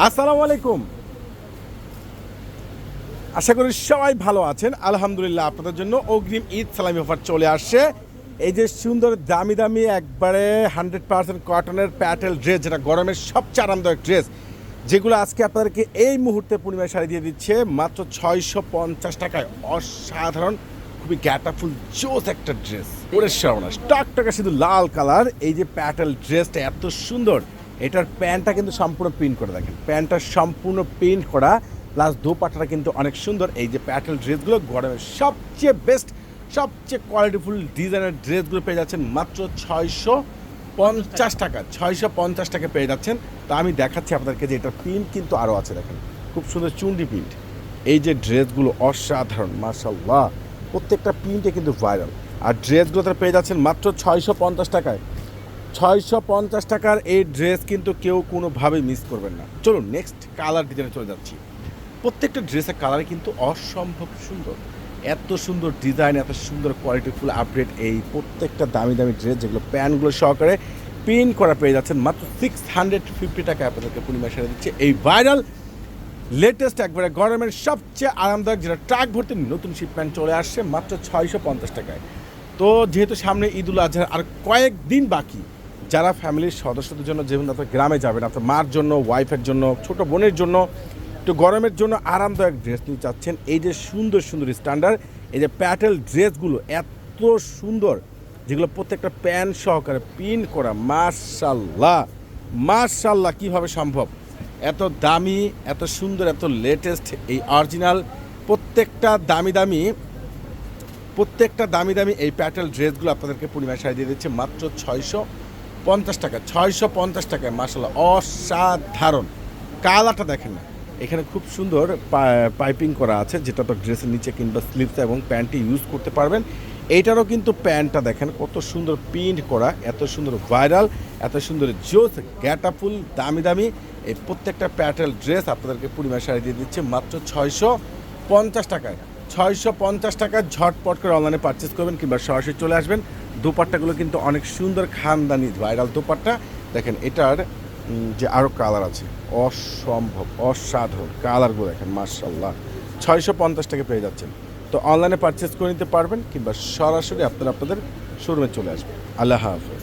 আসসালামু আলাইকুম। আশা করি সবাই ভালো আছেন। আলহামদুলিল্লাহ, আপনাদের জন্য অগ্রিম ঈদ সালামি অফার চলে আসছে। এই যে সুন্দর দামি দামি একবারে 100% কটনের প্যাটেল ড্রেস, যেটা গরমের সবচেয়ে আরামদায়ক ড্রেস, যেগুলো আজকে আপনাদেরকে এই মুহূর্তে পূর্ণিমায় শাড়ি দিয়ে দিচ্ছে মাত্র 650 টাকায়। অসাধারণ, খুবই গ্যাটাফুল জোস একটা ড্রেস। ওরে সর্বনাশ, টকটকে শুধু লাল কালার। এই যে প্যাটেল ড্রেসটা এত সুন্দর, এটার প্যান্টটা কিন্তু সম্পূর্ণ প্রিন্ট করে, দেখেন প্যান্টটা সম্পূর্ণ প্রিন্ট করা, প্লাস দোপাট্টাটা কিন্তু অনেক সুন্দর। এই যে প্যাটেল ড্রেসগুলো গরমের সবচেয়ে বেস্ট, সবচেয়ে কোয়ালিটিফুল ডিজাইনের ড্রেসগুলো পেয়ে যাচ্ছেন মাত্র 650 টাকা। 650 টাকা পেয়ে যাচ্ছেন। তো আমি দেখাচ্ছি আপনাদেরকে যে এটার প্রিন্ট কিন্তু আরও আছে, দেখেন খুব সুন্দর চুন্ডি প্রিন্ট। এই যে ড্রেসগুলো অসাধারণ, মাশাআল্লাহ, প্রত্যেকটা প্রিন্টে কিন্তু ভাইরাল। আর ড্রেসগুলো তারা পেয়ে যাচ্ছেন মাত্র 650 টাকায়। 650 টাকার এই ড্রেস কিন্তু কেউ কোনোভাবেই মিস করবেন না। চলুন নেক্সট কালার ডিজাইনে চলে যাচ্ছি। প্রত্যেকটা ড্রেসের কালারে কিন্তু অসম্ভব সুন্দর, এত সুন্দর ডিজাইন, এত সুন্দর কোয়ালিটিফুল আপডেট। এই প্রত্যেকটা দামি দামি ড্রেস যেগুলো প্যান্টগুলো সহকারে প্রিন্ট করা পেয়ে যাচ্ছেন মাত্র 650 টাকায়। আপনাদেরকে পূর্ণিমা সেরে দিচ্ছে এই ভাইরাল লেটেস্ট একবারে গরমের সবচেয়ে আরামদায়ক, যেটা ট্রাক ভর্তি নতুন শিপমেন্ট চলে আসছে মাত্র 650 টাকায়। তো যেহেতু সামনে ঈদুল আজহার আর কয়েকদিন বাকি, যারা ফ্যামিলির সদস্যদের জন্য, যেমন আপনার গ্রামে যাবেন, আপনার মার জন্য, ওয়াইফের জন্য, ছোট বোনের জন্য, একটু গরমের জন্য আরামদায়ক ড্রেস নিতে চাচ্ছেন, এই যে সুন্দর সুন্দর স্ট্যান্ডার্ড এই যে প্যাটেল ড্রেসগুলো এত সুন্দর, যেগুলো প্রত্যেকটা প্যান্ট সহকারে প্রিন্ট করা, মাশাআল্লাহ মাশাআল্লাহ, কীভাবে সম্ভব এত দামি, এত সুন্দর, এত লেটেস্ট এই অরিজিনাল প্রত্যেকটা দামি দামি এই প্যাটেল ড্রেসগুলো আপনাদেরকে পূর্ণিমায় শাড়ি দিয়ে দিচ্ছে মাত্র 650 টাকা। 650 টাকায় মাশাআল্লাহ, অসাধারণ। কালারটা দেখেন না, এখানে খুব সুন্দর পাইপিং করা আছে, যেটা তো ড্রেসের নিচে কিংবা স্লিভসে এবং প্যান্টে ইউজ করতে পারবেন। এইটারও কিন্তু প্যান্টটা দেখেন কত সুন্দর প্রিন্ট করা, এত সুন্দর ভাইরাল, এত সুন্দর জোস গ্যাটাফুল দামি এই প্রত্যেকটা প্যাটেল ড্রেস আপনাদেরকে পূর্ণিমা শাড়ি দিয়ে দিচ্ছে মাত্র 650 টাকায়। 650 টাকায় ঝটপট করে অনলাইনে পারচেস করবেন কিংবা সরাসরি চলে আসবেন। দোপাট্টাগুলো কিন্তু অনেক সুন্দর খানদানি ভাইরাল দোপাট্টা। দেখেন এটার যে আরও কালার আছে, অসম্ভব অসাধারণ কালারগুলো দেখেন, মাশাআল্লাহ। 650 টাকা পেয়ে যাচ্ছেন। তো অনলাইনে পারচেস করে নিতে পারবেন কিংবা সরাসরি আপনাদের শোরুমে চলে আসবেন। আল্লাহ হাফেজ।